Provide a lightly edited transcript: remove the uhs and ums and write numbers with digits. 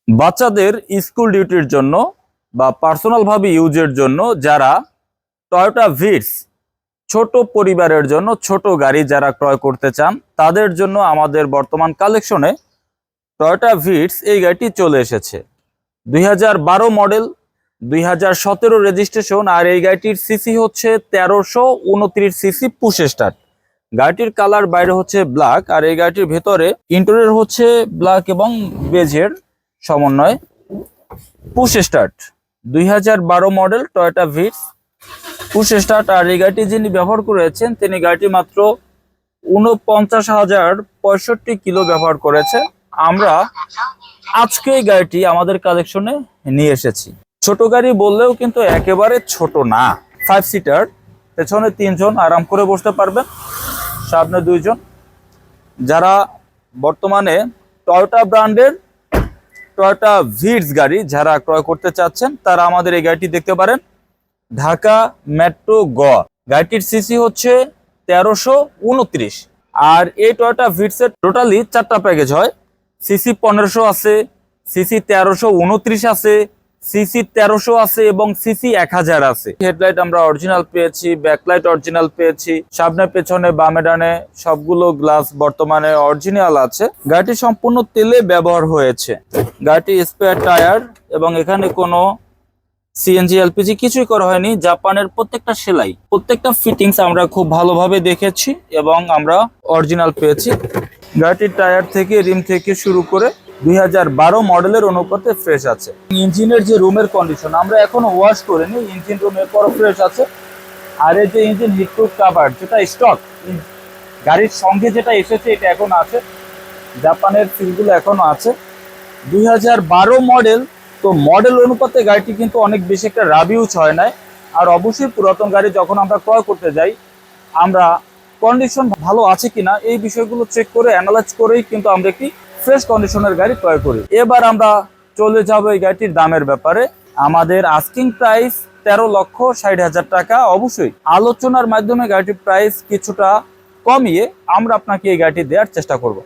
বাচ্চাদের স্কুল ডিউটির জন্য বা পার্সোনাল ভাবে ইউজের জন্য যারা টয়োটা ভিটস ছোট পরিবারের জন্য ছোট গাড়ি যারা ক্রয় করতে চান তাদের জন্য আমাদের বর্তমান কালেকশনে টয়োটা ভিটস এই গাড়িটি চলে এসেছে। 2012 মডেল, 2017 রেজিস্ট্রেশন। আর এই গাড়িটির সিসি হচ্ছে 1329 সিসি পুশ স্টার্ট। গাড়িটির কালার বাইরে হচ্ছে ব্ল্যাক, আর এই গাড়িটির ভেতরে ইন্টেরিয়র হচ্ছে ব্ল্যাক এবং বেজের সমন্বয়। Push start 2012 model Toyota Vitz push start. আর এই গাড়িটি যিনি ব্যবহার করেছেন তিনি গাড়িটি মাত্র 49,065 কিলো ব্যবহার করেছে। আমরা আজকে এই গাড়িটি আমাদের কালেকশনে নিয়ে এসেছি। ছোট গাড়ি বললেও কিন্তু একেবারে ছোট না। 5 সিটার, পেছনে 3 জন আরাম করে বসতে পারবেন, সামনে 2 জন। যারা বর্তমানে টয়োটা ব্র্যান্ডের টয়োটা ভিটস গাড়ি যারা ক্রয় করতে চাচ্ছেন তারা আমাদের এই গাড়িটি দেখতে পারেন। ঢাকা মেট্রো গ। গাড়িটির সিসি হচ্ছে 1329। আর এই টয়োটা ভিটসের টোটালি 4টা প্যাকেজ হয়। সিসি 1500 আছে, সিসি 1329 আছে, সিসি 1300 আছে এবং সিসি 1000 আছে। হেডলাইট আমরা অরিজিনাল পেয়েছি, ব্যাকলাইট অরিজিনাল পেয়েছি, সামনে পেছনে বামে ডানে সবগুলো গ্লাস বর্তমানে অরিজিনাল আছে। গাড়িটি সম্পূর্ণ তেলে ব্যবহার হয়েছে। গাড়িটি স্পেয়ার টায়ার এবং এখানে কোনো সিএনজি এলপিজি কিছুই করা হয়নি। জাপানের প্রত্যেকটা সেলাই, প্রত্যেকটা ফিটিংস আমরা খুব ভালোভাবে দেখেছি এবং আমরা অরিজিনাল পেয়েছি। গাড়িটির টায়ার থেকে রিম থেকে শুরু করে 2012 মডেলের অনুপাতে ফ্রেশ আছে। ইঞ্জিনের যে রুমের কন্ডিশন আমরা এখনো ওয়াশ করিনি, ইঞ্জিন রুম এরপরও ফ্রেশ আছে। আর এই যে ইঞ্জিন হিটপ্রুফ কাভার যেটা স্টক গাড়ির সঙ্গে যেটা এসেছে এটা এখন আছে, জাপানের সিলগুলো এখনো আছে। 2012 মডেল, তো মডেল অনুপাতে গাড়িটি কিন্তু অনেক বেশি একটা রাবিউজ হয় নাই। আর অবশ্যই পুরাতন গাড়ি যখন আমরা ক্রয় করতে যাই আমরা কন্ডিশন ভালো আছে কিনা এই বিষয়গুলো চেক করে অ্যানালাইজ করেই কিন্তু আমরা একটি ফ্রেশ কন্ডিশনের গাড়ি ক্রয় করি। এবার আমরা চলে যাব এই গাড়িটির দামের ব্যাপারে। আমাদের আস্কিং প্রাইস 13,60,000 টাকা। অবশ্যই আলোচনার মাধ্যমে গাড়িটির প্রাইস কিছুটা কমিয়ে আমরা আপনাকে এই গাড়িটি দেওয়ার চেষ্টা করব।